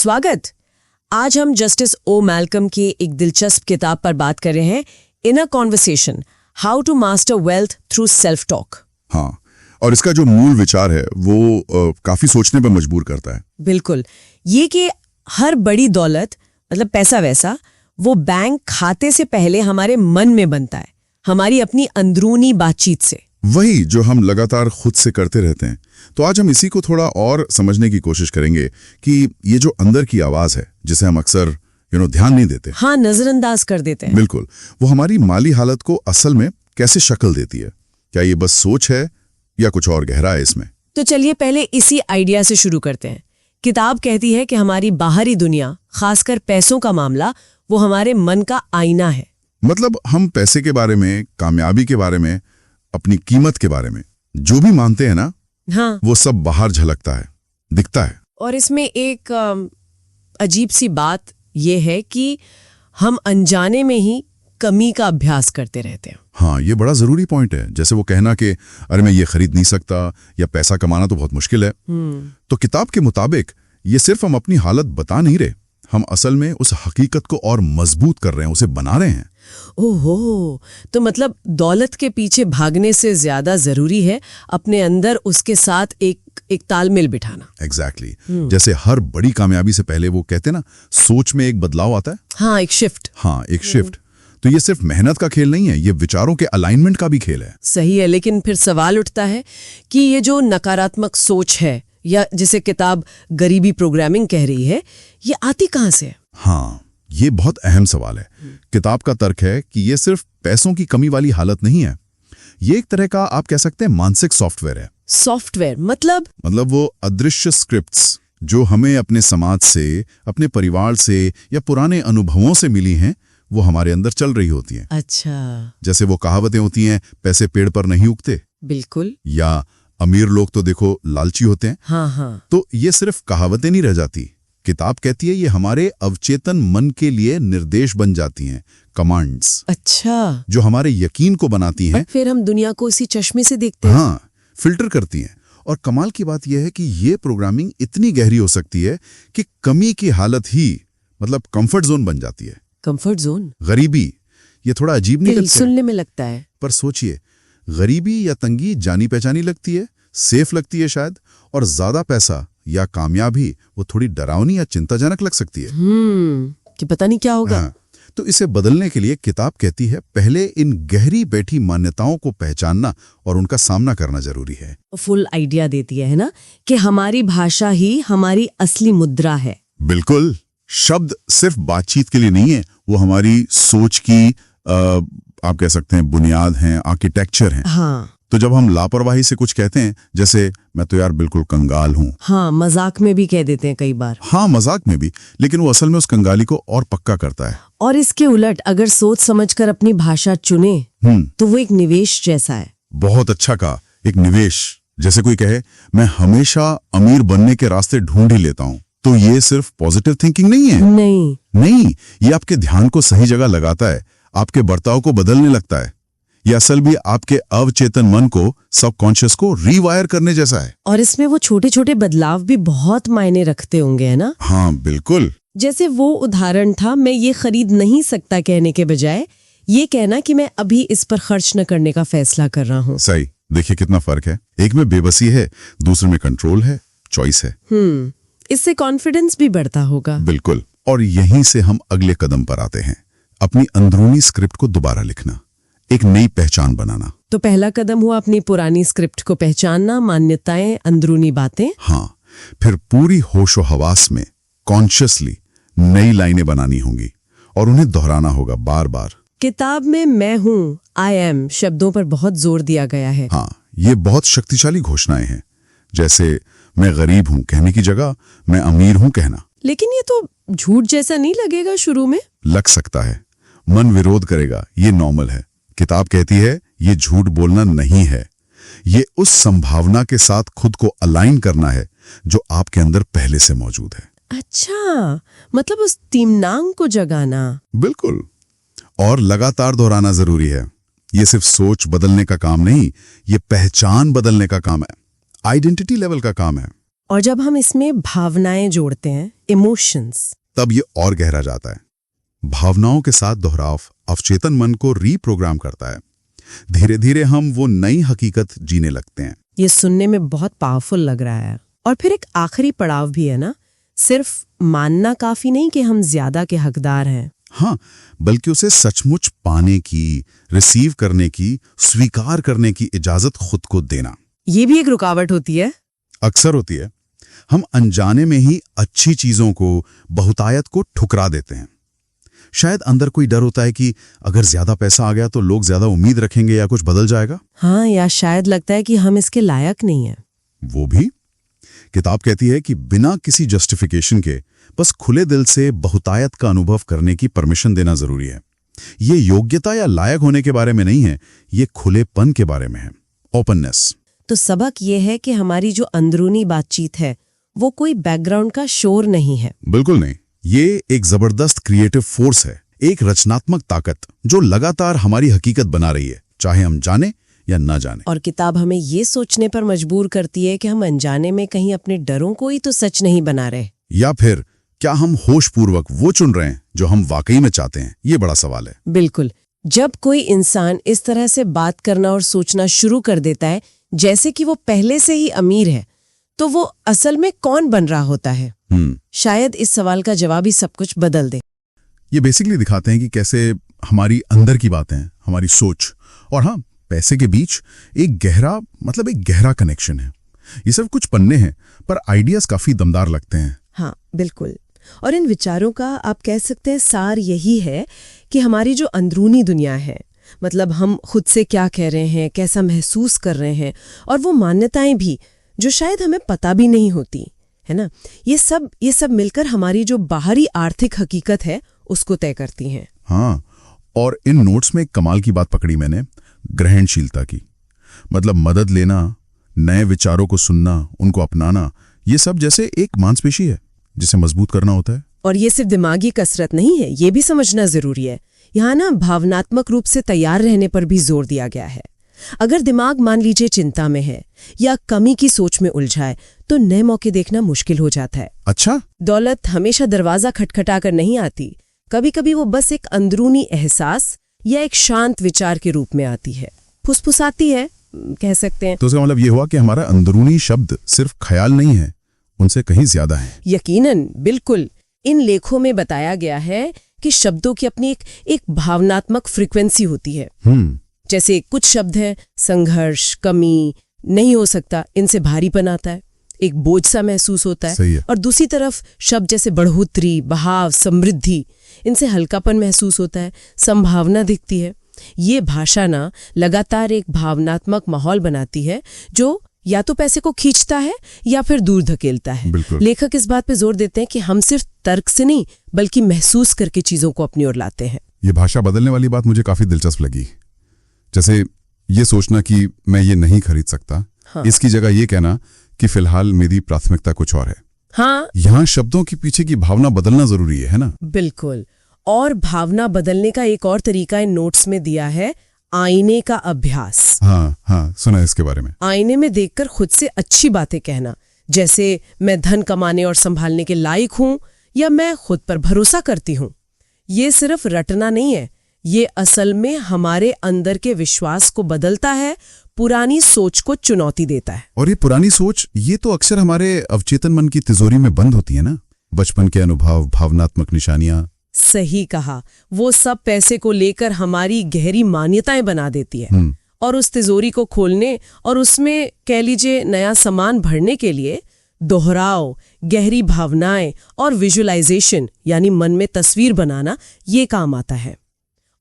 स्वागत। आज हम जस्टिस ओ मैल्कम की एक दिलचस्प किताब पर बात कर रहे हैं, inner conversation, how to master wealth through self talk. हाँ, और इसका जो मूल विचार है वो काफी सोचने पर मजबूर करता है। बिल्कुल, ये कि हर बड़ी दौलत मतलब पैसा वैसा वो बैंक खाते से पहले हमारे मन में बनता है, हमारी अपनी अंदरूनी बातचीत से, वही जो हम लगातार खुद से करते रहते हैं। तो आज हम इसी को थोड़ा और समझने की कोशिश करेंगे कि ये जो अंदर की आवाज है जिसे हम अक्सर ध्यान नहीं देते, हाँ, नजरअंदाज कर देते हैं, बिल्कुल, वो हमारी माली हालत को असल में कैसे शक्ल देती है। क्या ये बस सोच है या कुछ और गहरा है इसमें? तो चलिए पहले इसी आइडिया से शुरू करते हैं। किताब कहती है कि हमारी बाहरी दुनिया, खासकर पैसों का मामला, वो हमारे मन का आईना है। मतलब हम पैसे के बारे में, कामयाबी के बारे में, अपनी कीमत के बारे में जो भी मानते हैं ना, हाँ, वो सब बाहर झलकता है, दिखता है। और इसमें एक अजीब सी बात ये है कि हम अनजाने में ही कमी का अभ्यास करते रहते हैं। हाँ, ये बड़ा जरूरी पॉइंट है। जैसे वो कहना कि अरे मैं ये खरीद नहीं सकता या पैसा कमाना तो बहुत मुश्किल है। तो किताब के मुताबिक ये सिर्फ हम अपनी हालत बता नहीं रहे, हम असल में उस हकीकत को और मजबूत कर रहे हैं, उसे बना रहे हैं। ओहो, तो मतलब दौलत के पीछे भागने से ज्यादा जरूरी है अपने अंदर उसके साथ एक तालमेल बिठाना। एग्जैक्टली। जैसे हर बड़ी कामयाबी से पहले वो कहते ना, सोच में एक बदलाव आता है। हाँ, एक शिफ्ट। हाँ, एक शिफ्ट। तो ये सिर्फ मेहनत का खेल नहीं है, ये विचारों के अलाइनमेंट का भी खेल है। सही है, लेकिन फिर सवाल उठता है कि ये जो नकारात्मक सोच है, या जिसे किताब गरीबी प्रोग्रामिंग कह रही है, ये आती कहाँ से? हाँ, ये बहुत अहम सवाल है। किताब का तर्क है कि ये सिर्फ पैसों की कमी वाली हालत नहीं है, ये एक तरह का आप कह सकते हैं मानसिक सॉफ्टवेयर है। सॉफ्टवेयर मतलब वो अदृश्य स्क्रिप्ट्स जो हमें अपने समाज से, अपने परिवार से या पुराने अनुभवों से मिली हैं, वो हमारे अंदर चल रही होती हैं। अच्छा, जैसे वो कहावतें होती हैं, पैसे पेड़ पर नहीं उगते। बिल्कुल। या अमीर लोग तो देखो लालची होते हैं। हाँ हाँ। तो ये सिर्फ कहावतें नहीं रह जाती। किताब कहती है ये हमारे अवचेतन मन के लिए निर्देश बन जाती हैं, कमांड्स। अच्छा, जो हमारे यकीन को बनाती हैं। फिर हम दुनिया को इसी चश्मे से देखते हैं। हाँ, फिल्टर करती हैं। और कमाल की बात यह है कि ये प्रोग्रामिंग इतनी गहरी हो सकती है कि कमी की हालत ही मतलब कंफर्ट जोन बन जाती है। Comfort zone? गरीबी, ये थोड़ा अजीब नहीं लगता? सुनने में लगता है, पर सोचिए, गरीबी या तंगी जानी पहचानी लगती है, सेफ लगती है शायद, और ज्यादा पैसा या कामयाबी वो थोड़ी डरावनी या चिंताजनक लग सकती है। कि पता नहीं क्या होगा। हाँ, तो इसे बदलने के लिए किताब कहती है पहले इन गहरी बैठी मान्यताओं को पहचानना और उनका सामना करना जरूरी है। फुल आइडिया देती है ना कि हमारी भाषा ही हमारी असली मुद्रा है। बिल्कुल, शब्द सिर्फ बातचीत के लिए नहीं है, वो हमारी सोच की आप कह सकते हैं बुनियाद हैं, आर्किटेक्चर हैं। हाँ, तो जब हम लापरवाही से कुछ कहते हैं, जैसे मैं तो यार बिल्कुल कंगाल हूँ, हाँ, मजाक में भी कह देते हैं कई बार। हाँ, मजाक में भी, लेकिन वो असल में उस कंगाली को और पक्का करता है। और इसके उलट अगर सोच समझकर अपनी भाषा चुने तो वो एक निवेश जैसा है। बहुत अच्छा कहा, एक निवेश। जैसे कोई कहे मैं हमेशा अमीर बनने के रास्ते ढूंढ ही लेता हूँ, तो ये सिर्फ पॉजिटिव थिंकिंग नहीं है। नहीं, ये आपके ध्यान को सही जगह लगाता है, आपके बर्ताव को बदलने लगता है। ये असल भी आपके अवचेतन मन को, सबकॉन्शियस को रीवायर करने जैसा है। और इसमें वो छोटे छोटे बदलाव भी बहुत मायने रखते होंगे, है ना? हाँ, बिल्कुल। जैसे वो उदाहरण था, मैं ये खरीद नहीं सकता कहने के बजाय ये कहना कि मैं अभी इस पर खर्च न करने का फैसला कर रहा हूँ। सही, देखिए कितना फर्क है। एक में बेबसी है, दूसरे में कंट्रोल है, चॉइस है। इससे कॉन्फिडेंस भी बढ़ता होगा। बिल्कुल। और यहीं से हम अगले कदम पर आते हैं, अपनी अंदरूनी स्क्रिप्ट को दोबारा लिखना, एक नई पहचान बनाना। तो पहला कदम हुआ अपनी पुरानी स्क्रिप्ट को पहचानना, मान्यताएं, अंदरूनी बातें। हाँ, फिर पूरी होशो हवास में कॉन्शियसली नई लाइनें बनानी होंगी और उन्हें दोहराना होगा बार बार। किताब में मैं हूँ, आई एम शब्दों पर बहुत जोर दिया गया है। हाँ, ये बहुत शक्तिशाली घोषणाएं हैं। जैसे मैं गरीब हूँ कहने की जगह मैं अमीर हूँ कहना। लेकिन ये तो झूठ जैसा नहीं लगेगा शुरू में? लग सकता है, मन विरोध करेगा, ये नॉर्मल है। किताब कहती है ये झूठ बोलना नहीं है, ये उस संभावना के साथ खुद को अलाइन करना है जो आपके अंदर पहले से मौजूद है। अच्छा, मतलब उस तीमनांग को जगाना। बिल्कुल, और लगातार दोहराना जरूरी है। ये सिर्फ सोच बदलने का काम नहीं, ये पहचान बदलने का काम है, आइडेंटिटी लेवल का काम है। और जब हम इसमें भावनाएं जोड़ते हैं, इमोशंस, तब ये और गहरा जाता है। भावनाओं के साथ दोहराव अवचेतन मन को रीप्रोग्राम करता है। धीरे धीरे हम वो नई हकीकत जीने लगते हैं। ये सुनने में बहुत पावरफुल लग रहा है। और फिर एक आखिरी पड़ाव भी है ना, सिर्फ मानना काफी नहीं कि हम ज्यादा के हकदार हैं। हाँ, बल्कि उसे सचमुच पाने की, रिसीव करने की, स्वीकार करने की इजाजत खुद को देना। ये भी एक रुकावट होती है। अक्सर होती है। हम अनजाने में ही अच्छी चीजों को, बहुतायत को ठुकरा देते हैं। शायद अंदर कोई डर होता है कि अगर ज्यादा पैसा आ गया तो लोग ज्यादा उम्मीद रखेंगे या कुछ बदल जाएगा। हाँ, या शायद लगता है कि हम इसके लायक नहीं हैं। वो भी। किताब कहती है कि बिना किसी जस्टिफिकेशन के बस खुले दिल से बहुतायत का अनुभव करने की परमिशन देना जरूरी है। ये योग्यता या लायक होने के बारे में नहीं है, ये खुलेपन के बारे में है, ओपननेस। तो सबक ये है कि हमारी जो अंदरूनी बातचीत है वो कोई बैकग्राउंड का शोर नहीं है। बिल्कुल नहीं, ये एक जबरदस्त क्रिएटिव फोर्स है, एक रचनात्मक ताकत जो लगातार हमारी हकीकत बना रही है, चाहे हम जाने या ना जाने। और किताब हमें ये सोचने पर मजबूर करती है कि हम अनजाने में कहीं अपने डरों को ही तो सच नहीं बना रहे, या फिर क्या हम होशपूर्वक वो चुन रहे हैं जो हम वाकई में चाहते हैं। ये बड़ा सवाल है। बिल्कुल। जब कोई इंसान इस तरह से बात करना और सोचना शुरू कर देता है जैसे कि वो पहले से ही अमीर है, तो वो असल में कौन बन रहा होता है? शायद इस सवाल का जवाब ही सब कुछ बदल दे। ये बेसिकली दिखाते हैं कि कैसे हमारी अंदर की बातें, हमारी सोच और हाँ, पैसे के बीच एक गहरा कनेक्शन है। ये सब कुछ पन्ने हैं, पर आइडियाज काफी दमदार लगते हैं। हाँ, बिल्कुल। और इन विचारों का आप कह सकते हैं सार यही है कि हमारी जो अंदरूनी दुनिया है, मतलब हम खुद से क्या कह रहे हैं, कैसा महसूस कर रहे हैं, और वो मान्यताएं भी जो शायद हमें पता भी नहीं होती है ना, ये सब मिलकर हमारी जो बाहरी आर्थिक हकीकत है उसको तय करती हैं। हाँ, और इन नोट्स में एक कमाल की बात पकड़ी मैंने, ग्रहणशीलता की। मतलब मदद लेना, नए विचारों को सुनना, उनको अपनाना, ये सब जैसे एक मांसपेशी है जिसे मजबूत करना होता है। और ये सिर्फ दिमागी कसरत नहीं है, ये भी समझना जरूरी है। यहाँ ना भावनात्मक रूप से तैयार रहने पर भी जोर दिया गया है। अगर दिमाग मान लीजिए चिंता में है या कमी की सोच में उलझाए तो नए मौके देखना मुश्किल हो जाता है। अच्छा, दौलत हमेशा दरवाजा खटखटा कर नहीं आती, कभी कभी वो बस एक अंदरूनी एहसास या एक शांत विचार के रूप में आती है, फुसफुसाती है, कह सकते हैं। तो उसका मतलब ये हुआ कि हमारा अंदरूनी शब्द सिर्फ ख्याल नहीं है, उनसे कहीं ज्यादा है। यकीनन, बिल्कुल। इन लेखों में बताया गया है कि शब्दों की अपनी एक भावनात्मक फ्रीक्वेंसी होती है। जैसे कुछ शब्द हैं, संघर्ष, कमी, नहीं हो सकता, इनसे भारीपन आता है, एक बोझ सा महसूस होता है। और दूसरी तरफ शब्द जैसे बढ़ोतरी, बहाव, समृद्धि, इनसे हल्कापन महसूस होता है, संभावना दिखती है। ये भाषा ना लगातार एक भावनात्मक माहौल बनाती है जो या तो पैसे को खींचता है या फिर दूर धकेलता है। लेखक इस बात पे जोर देते हैं कि हम सिर्फ तर्क से नहीं बल्कि महसूस करके चीजों को अपनी ओर लाते हैं। ये भाषा बदलने वाली बात मुझे काफी दिलचस्प लगी। जैसे ये सोचना कि मैं ये नहीं खरीद सकता, हाँ। इसकी जगह ये कहना कि फिलहाल मेरी प्राथमिकता कुछ और है। हाँ, यहाँ शब्दों के पीछे की भावना बदलना जरूरी है ना? बिल्कुल। और भावना बदलने का एक और तरीका इन नोट्स में दिया है, आईने का अभ्यास। हाँ, सुना है इसके बारे में। आईने में देखकर खुद से अच्छी बातें कहना, जैसे मैं धन कमाने और संभालने के लायक हूं या मैं खुद पर भरोसा करती हूं। ये सिर्फ रटना नहीं है, ये असल में हमारे अंदर के विश्वास को बदलता है, पुरानी सोच को चुनौती देता है। और ये पुरानी सोच, ये तो अक्सर हमारे अवचेतन मन की तिजोरी में बंद होती है ना, बचपन के अनुभव, भावनात्मक निशानियां। सही कहा, वो सब पैसे को लेकर हमारी गहरी मान्यताएं बना देती है। और उस तिजोरी को खोलने और उसमें कह लीजिए नया सामान भरने के लिए दोहराव, गहरी भावनाएं और विजुअलाइजेशन यानी मन में तस्वीर बनाना ये काम आता है।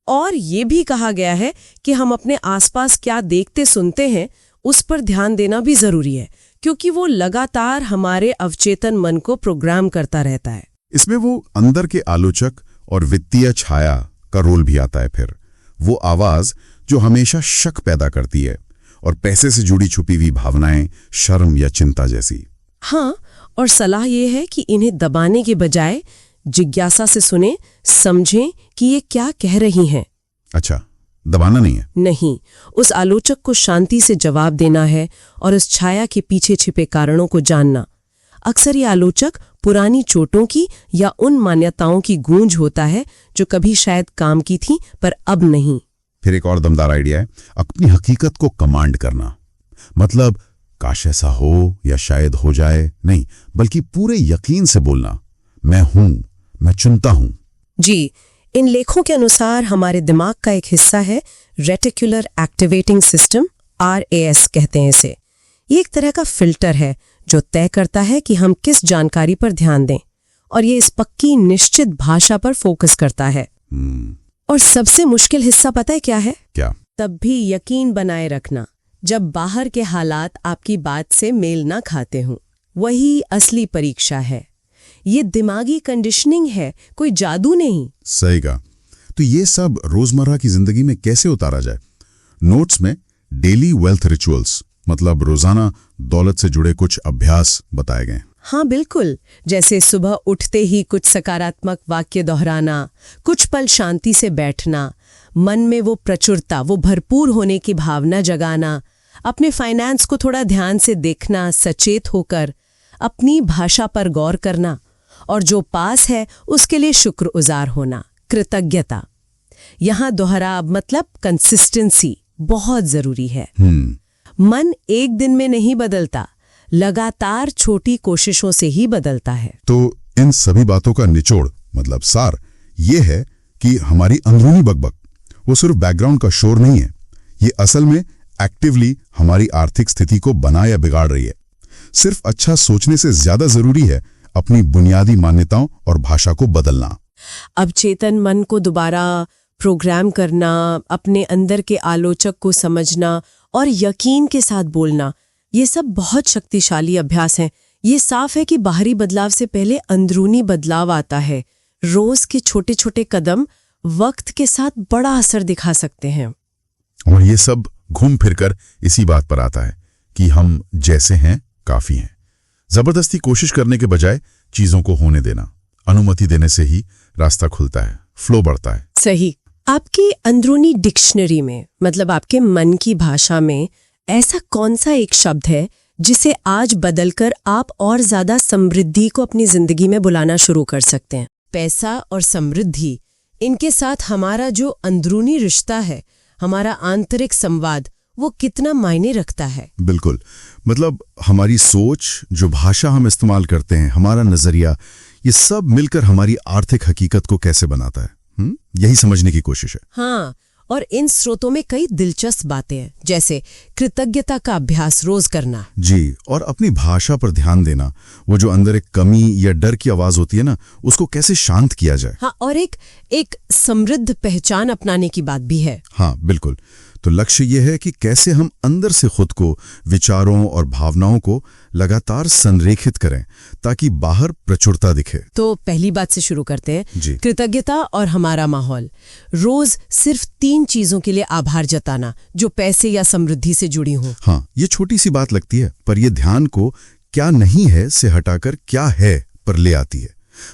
और ये भी कहा गया है कि हम अपने आसपास क्या देखते सुनते हैं उस पर ध्यान देना भी जरूरी है, क्योंकि वो लगातार हमारे अवचेतन मन को प्रोग्राम करता रहता है। इसमें वो अंदर के आलोचक और वित्तीय छाया का रोल भी आता है। फिर वो आवाज जो हमेशा शक पैदा करती है और पैसे से जुड़ी छुपी हुई भावनाएं, शर्म या चिंता जैसी। हाँ, और सलाह ये है कि इन्हें दबाने के बजाय जिज्ञासा से सुने, समझें कि ये क्या कह रही हैं। अच्छा, दबाना नहीं है। नहीं, उस आलोचक को शांति से जवाब देना है और उस छाया के पीछे छिपे कारणों को जानना। अक्सर ये आलोचक पुरानी चोटों की या उन मान्यताओं की गूंज होता है जो कभी शायद काम की थी पर अब नहीं। फिर एक और दमदार आइडिया है, अपनी हकीकत को कमांड करना। मतलब काश ऐसा हो या शायद हो जाए नहीं, बल्कि पूरे यकीन से बोलना, मैं हूं, मैं चुनता हूं। जी, इन लेखों के अनुसार हमारे दिमाग का एक हिस्सा है रेटिकुलर एक्टिवेटिंग सिस्टम, RAS कहते हैं इसे। ये एक तरह का फिल्टर है जो तय करता है कि हम किस जानकारी पर ध्यान दें, और ये इस पक्की निश्चित भाषा पर फोकस करता है। और सबसे मुश्किल हिस्सा पता है क्या है? क्या? तब भी यकीन बनाए रखना जब बाहर के हालात आपकी बात से मेल ना खाते हों। वही असली परीक्षा है। ये दिमागी कंडीशनिंग है, कोई जादू नहीं। सही कहा। तो ये सब रोजमर्रा की जिंदगी में कैसे उतारा जाए? नोट्स में डेली वेल्थ रिचुअल्स, मतलब रोजाना दौलत से जुड़े कुछ अभ्यास बताए गए। हाँ बिल्कुल, जैसे सुबह उठते ही कुछ सकारात्मक वाक्य दोहराना, कुछ पल शांति से बैठना, मन में वो प्रचुरता, वो भरपूर होने की भावना जगाना, अपने फाइनेंस को थोड़ा ध्यान से देखना, सचेत होकर अपनी भाषा पर गौर करना, और जो पास है उसके लिए शुक्रगुजार होना, कृतज्ञता। यहाँ दोहराव मतलब कंसिस्टेंसी बहुत जरूरी है। मन एक दिन में नहीं बदलता, लगातार छोटी कोशिशों से ही बदलता है। तो इन सभी बातों का निचोड़, मतलब सार, ये है कि हमारी अंदरूनी बकबक वो सिर्फ बैकग्राउंड का शोर नहीं है, ये असल में एक्टिवली हमारी आर्थिक स्थिति को बना या बिगाड़ रही है। सिर्फ अच्छा सोचने से ज्यादा जरूरी है अपनी बुनियादी मान्यताओं और भाषा को बदलना। अब चेतन मन को दोबारा प्रोग्राम करना, अपने अंदर के आलोचक को समझना और यकीन के साथ बोलना, ये सब बहुत शक्तिशाली अभ्यास हैं। ये साफ है कि बाहरी बदलाव से पहले अंदरूनी बदलाव आता है। रोज के छोटे छोटे कदम वक्त के साथ बड़ा असर दिखा सकते हैं। और ये सब घूम फिरकर इसी बात पर आता है कि हम जैसे हैं काफी हैं। जबरदस्ती कोशिश करने के बजाय चीजों को होने देना, अनुमति देने से ही रास्ता खुलता है, फ्लो बढ़ता है। सही। आपकी अंदरूनी डिक्शनरी में, मतलब आपके मन की भाषा में, ऐसा कौन सा एक शब्द है जिसे आज बदलकर आप और ज्यादा समृद्धि को अपनी जिंदगी में बुलाना शुरू कर सकते हैं? पैसा और समृद्धि, इनके साथ हमारा जो अंदरूनी रिश्ता है, हमारा आंतरिक संवाद, वो कितना मायने रखता है? बिल्कुल, मतलब हमारी सोच, जो भाषा हम इस्तेमाल करते हैं, हमारा नजरिया, ये सब मिलकर हमारी आर्थिक हकीकत को कैसे बनाता है, यही समझने की कोशिश है। हाँ, और इन स्रोतों में कई दिलचस्प बातें हैं, जैसे कृतज्ञता का अभ्यास रोज करना। जी, और अपनी भाषा पर ध्यान देना, वो जो अंदर एक कमी या डर की आवाज होती है ना, उसको कैसे शांत किया जाए। हाँ, और एक समृद्ध पहचान अपनाने की बात भी है। हाँ बिल्कुल। तो लक्ष्य ये है कि कैसे हम अंदर से खुद को, विचारों और भावनाओं को लगातार संरेखित करें ताकि बाहर प्रचुरता दिखे। तो पहली बात से शुरू करते हैं। जी। कृतज्ञता और हमारा माहौल। रोज सिर्फ 3 चीजों के लिए आभार जताना जो पैसे या समृद्धि से जुड़ी हों। हाँ, ये छोटी सी बात लगती है, पर ये ध्यान को क्या नहीं है से हटाकर क्या है पर ले आती है।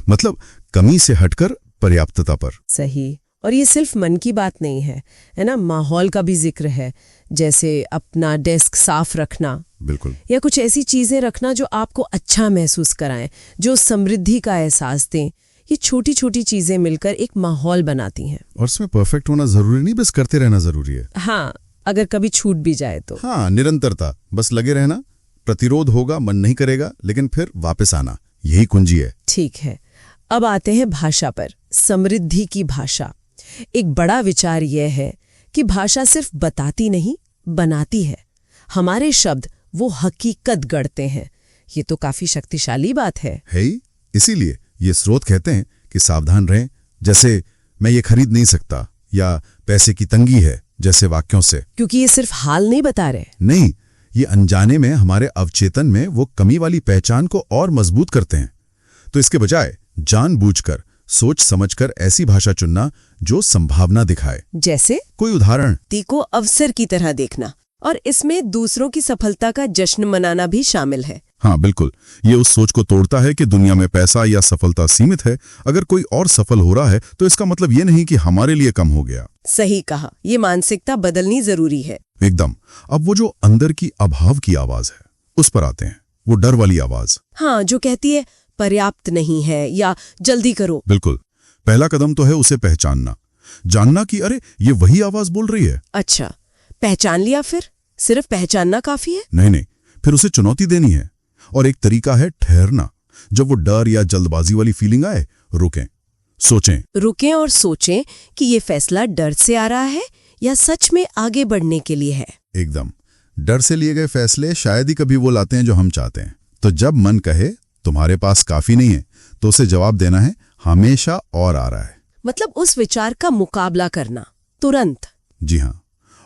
मतलब कमी से हटकर पर्याप्तता पर। सही। और ये सिर्फ मन की बात नहीं है ना, माहौल का भी जिक्र है, जैसे अपना डेस्क साफ रखना। बिल्कुल। या कुछ ऐसी चीजें रखना जो आपको अच्छा महसूस कराएं, जो समृद्धि का एहसास दें। ये छोटी छोटी चीजें मिलकर एक माहौल बनाती हैं। और इसमें परफेक्ट होना जरूरी नहीं, बस करते रहना जरूरी है। हाँ, अगर कभी छूट भी जाए तो। हाँ, निरंतरता, बस लगे रहना। प्रतिरोध होगा, मन नहीं करेगा, लेकिन फिर वापस आना, यही कुंजी है। ठीक है, अब आते हैं भाषा पर। समृद्धि की भाषा। एक बड़ा विचार यह है कि भाषा सिर्फ बताती नहीं, बनाती है। हमारे शब्द वो हकीकत गढ़ते हैं। ये तो काफी शक्तिशाली बात है। इसीलिए ये स्रोत कहते हैं कि सावधान रहें, जैसे मैं ये खरीद नहीं सकता या पैसे की तंगी है जैसे वाक्यों से। क्योंकि ये सिर्फ हाल नहीं बता रहे। नहीं, ये अनजाने में हमारे अवचेतन में वो कमी वाली पहचान को और मजबूत करते हैं। तो इसके बजाय जानबूझकर, सोच समझकर ऐसी भाषा चुनना जो संभावना दिखाए। जैसे कोई उदाहरण? ती को अवसर की तरह देखना, और इसमें दूसरों की सफलता का जश्न मनाना भी शामिल है। हाँ बिल्कुल, ये उस सोच को तोड़ता है कि दुनिया में पैसा या सफलता सीमित है। अगर कोई और सफल हो रहा है तो इसका मतलब ये नहीं कि हमारे लिए कम हो गया। सही कहा, ये मानसिकता बदलनी जरूरी है। एकदम। अब वो जो अंदर की अभाव की आवाज है, उस पर आते हैं। वो डर वाली आवाज। हाँ, जो कहती है पर्याप्त नहीं है या जल्दी करो। बिल्कुल। पहला कदम तो है उसे पहचानना, जानना कि अरे ये वही आवाज बोल रही है। अच्छा, पहचान लिया, फिर सिर्फ पहचानना काफी है? नहीं, फिर उसे चुनौती देनी है। और एक तरीका है ठहरना। जब वो डर या जल्दबाजी वाली फीलिंग आए, रुकें, सोचें। रुकें और सोचें कि ये फैसला डर से आ रहा है या सच में आगे बढ़ने के लिए है। एकदम। डर से लिए गए फैसले शायद ही कभी वो लाते हैं जो हम चाहते हैं। तो जब मन कहे तुम्हारे पास काफी नहीं है, तो उसे जवाब देना है हमेशा और आ रहा है। मतलब उस विचार का मुकाबला करना तुरंत। जी हाँ।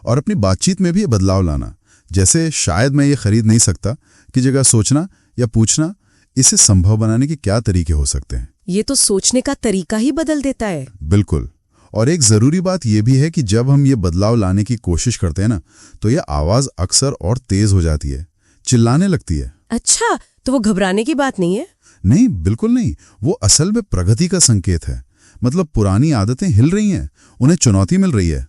और अपनी बातचीत में भी ये बदलाव लाना, जैसे शायद मैं ये खरीद नहीं सकता की जगह सोचना या पूछना इसे संभव बनाने के क्या तरीके हो सकते हैं। ये तो सोचने का तरीका ही बदल देता है। बिल्कुल। और एक जरूरी बात यह भी है कि जब हम ये बदलाव लाने की कोशिश करते हैं ना, तो यह आवाज अक्सर और तेज हो जाती है, चिल्लाने लगती है। अच्छा, तो वो घबराने की बात नहीं है? नहीं, बिल्कुल नहीं। वो असल में प्रगति का संकेत है। मतलब पुरानी आदतें हिल रही हैं, उन्हें चुनौती मिल रही है।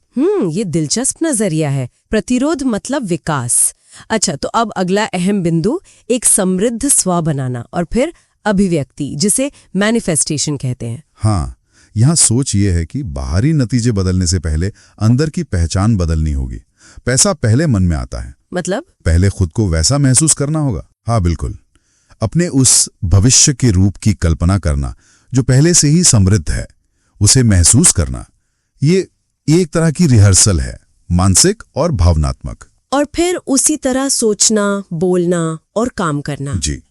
ये दिलचस्प नजरिया है। प्रतिरोध मतलब विकास। अच्छा, तो अब अगला अहम बिंदु एक समृद्ध स्व बनाना और फिर अभिव्यक्ति, जिसे मैनिफेस्टेशन कहते हैं। हाँ, यहाँ सोच ये है कि बाहरी नतीजे बदलने से पहले अंदर की पहचान बदलनी होगी। पैसा पहले मन में आता है। मतलब पहले खुद को वैसा महसूस करना होगा। हाँ बिल्कुल। अपने उस भविष्य के रूप की कल्पना करना जो पहले से ही समृद्ध है, उसे महसूस करना। ये एक तरह की रिहर्सल है, मानसिक और भावनात्मक। और फिर उसी तरह सोचना, बोलना और काम करना। जी।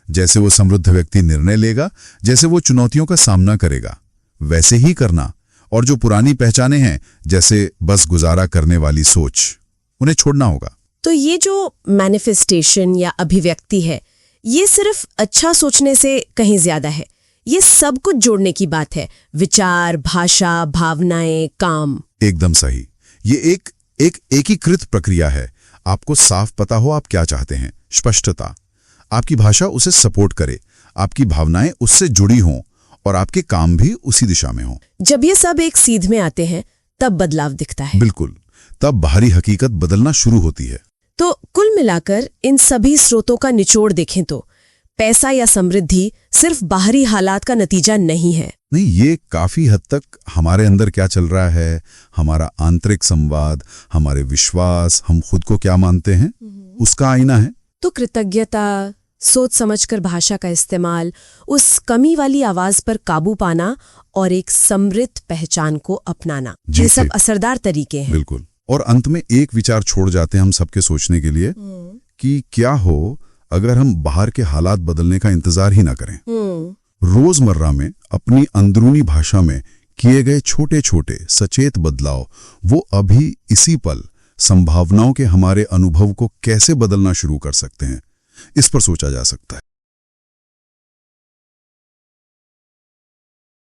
जैसे वो समृद्ध व्यक्ति निर्णय लेगा, जैसे वो चुनौतियों का सामना करेगा, वैसे ही करना। और जो पुरानी पहचाने हैं, जैसे बस गुजारा करने वाली सोच, उन्हें छोड़ना होगा। तो ये जो मैनिफेस्टेशन या अभिव्यक्ति है, ये सिर्फ अच्छा सोचने से कहीं ज्यादा है। ये सब कुछ जोड़ने की बात है। विचार, भाषा, भावनाएं, काम। एकदम सही। ये एक एकीकृत प्रक्रिया है। आपको साफ पता हो आप क्या चाहते हैं, स्पष्टता। आपकी भाषा उसे सपोर्ट करे, आपकी भावनाएं उससे जुड़ी हों और आपके काम भी उसी दिशा में हों। जब ये सब एक सीध में आते हैं, तब बदलाव दिखता है। बिल्कुल। तब बाहरी हकीकत बदलना शुरू होती है। तो कुल मिलाकर इन सभी स्रोतों का निचोड़ देखें तो पैसा या समृद्धि सिर्फ बाहरी हालात का नतीजा नहीं है। नहीं, ये काफी हद तक हमारे अंदर क्या चल रहा है, हमारा आंतरिक संवाद, हमारे विश्वास, हम खुद को क्या मानते हैं, उसका आईना है। तो कृतज्ञता, सोच समझकर भाषा का इस्तेमाल, उस कमी वाली आवाज पर काबू पाना और एक समृद्ध पहचान को अपनाना, ये सब असरदार तरीके हैं। बिल्कुल। और अंत में एक विचार छोड़ जाते हैं हम सबके सोचने के लिए कि क्या हो अगर हम बाहर के हालात बदलने का इंतजार ही ना करें। रोजमर्रा में अपनी अंदरूनी भाषा में किए गए छोटे छोटे सचेत बदलाव, वो अभी इसी पल संभावनाओं के हमारे अनुभव को कैसे बदलना शुरू कर सकते हैं, इस पर सोचा जा सकता है।